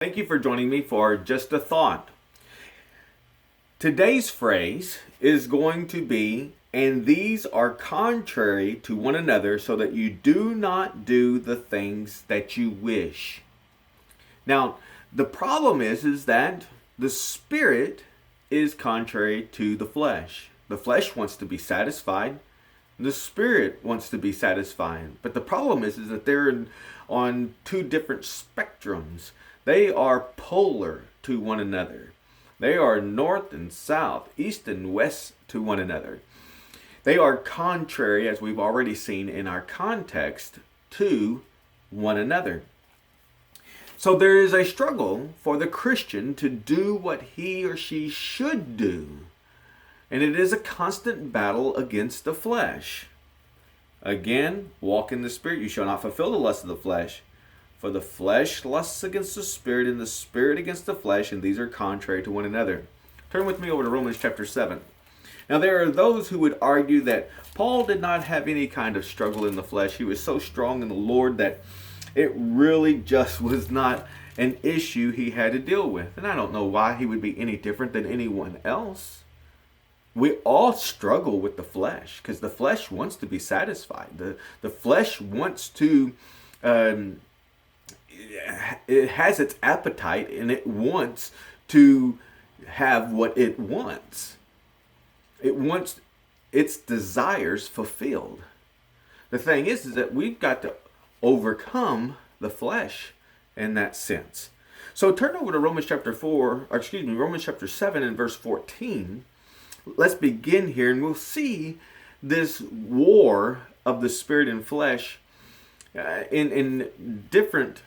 Thank you for joining me for Just a Thought. Today's phrase is going to be, and these are contrary to one another, so that you do not do the things that you wish. Now, the problem is that the spirit is contrary to the flesh. The flesh wants to be satisfied. The spirit wants to be satisfied. But the problem is that they're on two different spectrums. They are polar to one another. They are north and south, east and west to one another. They are contrary, as we've already seen in our context, to one another. So there is a struggle for the Christian to do what he or she should do. And it is a constant battle against the flesh. Again, walk in the Spirit. You shall not fulfill the lust of the flesh. For the flesh lusts against the Spirit, and the Spirit against the flesh, and these are contrary to one another. Turn with me over to Romans chapter 7. Now there are those who would argue that Paul did not have any kind of struggle in the flesh. He was so strong in the Lord that it really just was not an issue he had to deal with. And I don't know why he would be any different than anyone else. We all struggle with the flesh because the flesh wants to be satisfied. The flesh wants to... it has its appetite and it wants to have what it wants. It wants its desires fulfilled. The thing is that we've got to overcome the flesh in that sense. So turn over to Romans chapter 7 and verse 14. Let's begin here and we'll see this war of the spirit and flesh in different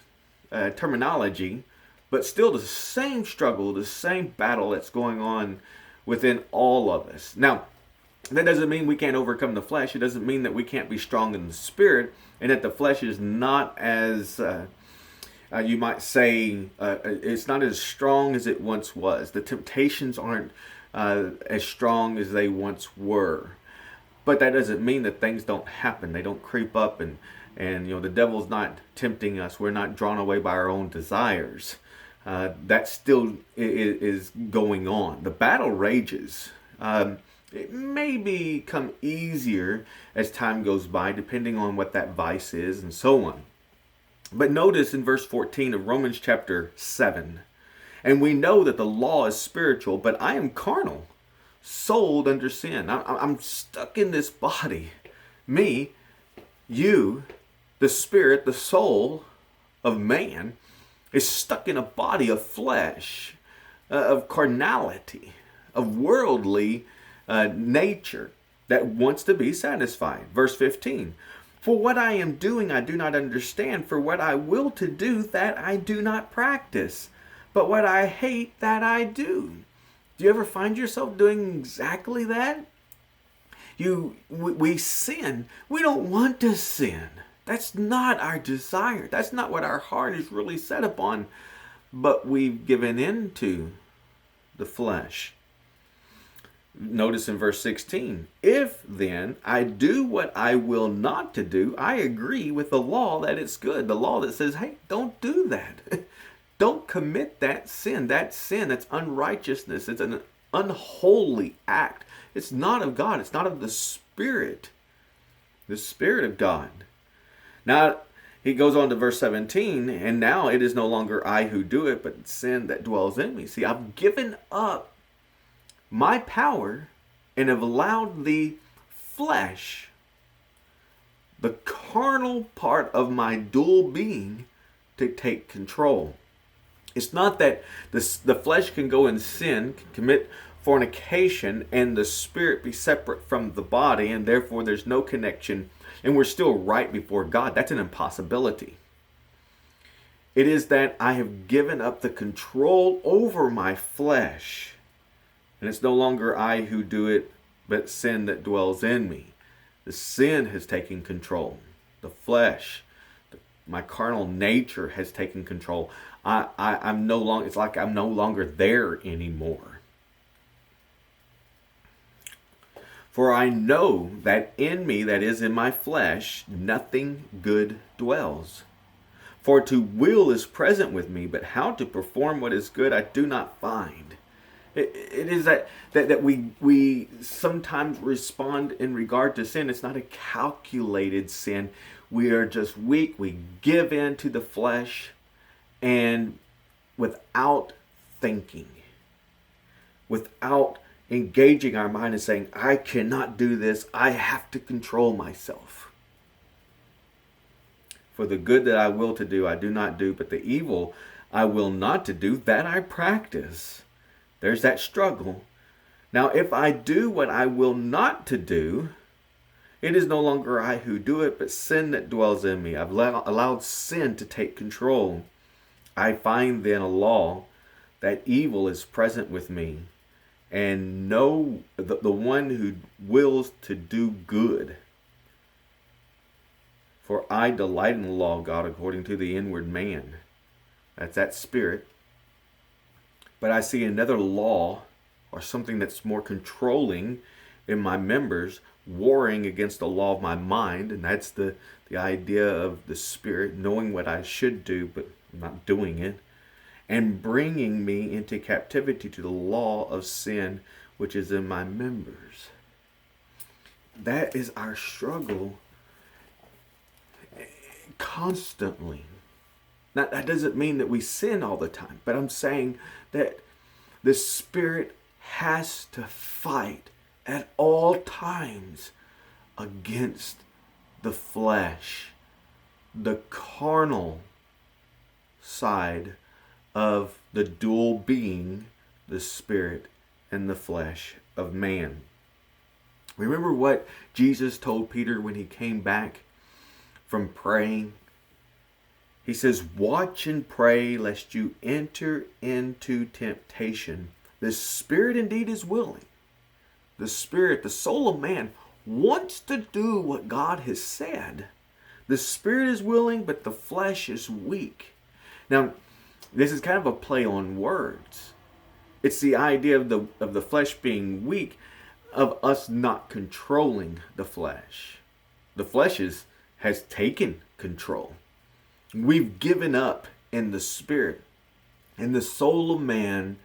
terminology, but still the same struggle, the same battle that's going on within all of us. Now, that doesn't mean we can't overcome the flesh. It doesn't mean that we can't be strong in the spirit, and that the flesh is not as, you might say, it's not as strong as it once was. The temptations aren't as strong as they once were. But that doesn't mean that things don't happen. They don't creep up and the devil's not tempting us. We're not drawn away by our own desires. That still is going on. The battle rages. It may become easier as time goes by, depending on what that vice is and so on. But notice in verse 14 of Romans chapter 7, and we know that the law is spiritual, but I am carnal, sold under sin. I'm stuck in this body. Me, you, the spirit, the soul of man is stuck in a body of flesh, of carnality, of worldly nature that wants to be satisfied. Verse 15, for what I am doing I do not understand, for what I will to do that I do not practice, but what I hate that I do. Do you ever find yourself doing exactly that? We sin. We don't want to sin. That's not our desire. That's not what our heart is really set upon. But we've given in to the flesh. Notice in verse 16, if then I do what I will not to do, I agree with the law that it's good. The law that says, hey, don't do that. Don't commit that sin. That's unrighteousness. It's an unholy act. It's not of God. It's not of the Spirit of God. Now, he goes on to verse 17, and now it is no longer I who do it, but sin that dwells in me. See, I've given up my power and have allowed the flesh, the carnal part of my dual being, to take control. It's not that the flesh can go and sin, can commit fornication, and the spirit be separate from the body, and therefore there's no connection, and we're still right before God. That's an impossibility. It is that I have given up the control over my flesh, and it's no longer I who do it, but sin that dwells in me. The sin has taken control. The flesh, my carnal nature has taken control. I'm no longer. It's like I'm no longer there anymore. For I know that in me, that is in my flesh, nothing good dwells. For to will is present with me, but how to perform what is good I do not find. It is that we sometimes respond in regard to sin. It's not a calculated sin. We are just weak. We give in to the flesh, and without thinking, without engaging our mind and saying, I cannot do this. I have to control myself. For the good that I will to do, I do not do, but the evil I will not to do, that I practice. There's that struggle. Now, if I do what I will not to do, it is no longer I who do it, but sin that dwells in me. I've allowed sin to take control. I find then a law that evil is present with me, and know the one who wills to do good. For I delight in the law of God according to the inward man. That's that spirit. But I see another law, or something that's more controlling in my members, warring against the law of my mind. And that's the idea of the spirit, knowing what I should do, but not doing it. And bringing me into captivity to the law of sin, which is in my members. That is our struggle constantly. Now, that doesn't mean that we sin all the time, but I'm saying that the spirit has to fight at all times against the flesh, the carnal side of the dual being, the spirit and the flesh of man. Remember what Jesus told Peter when he came back from praying? He says, watch and pray lest you enter into temptation. The spirit indeed is willing. The spirit, the soul of man, wants to do what God has said. The spirit is willing, but the flesh is weak. Now, this is kind of a play on words. It's the idea of the flesh being weak, of us not controlling the flesh. The flesh has taken control. We've given up in the spirit, in the soul of man,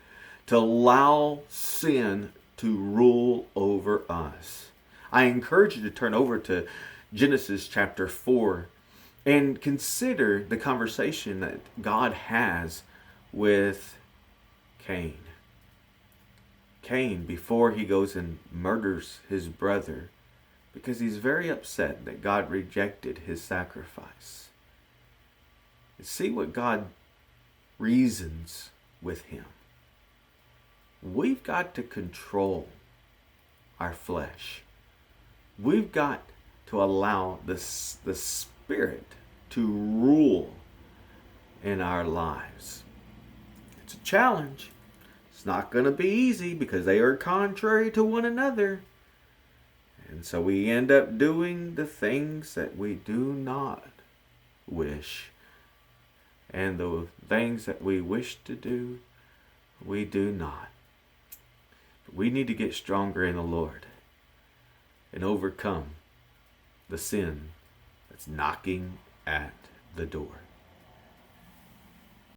to allow sin to rule over us. I encourage you to turn over to Genesis chapter 4 and consider the conversation that God has with Cain. Cain, before he goes and murders his brother, because he's very upset that God rejected his sacrifice. See what God reasons with him. We've got to control our flesh. We've got to allow the spirit to rule in our lives. It's a challenge. It's not going to be easy because they are contrary to one another. And so we end up doing the things that we do not wish. And the things that we wish to do, we do not. But we need to get stronger in the Lord and overcome the sin that's knocking at the door.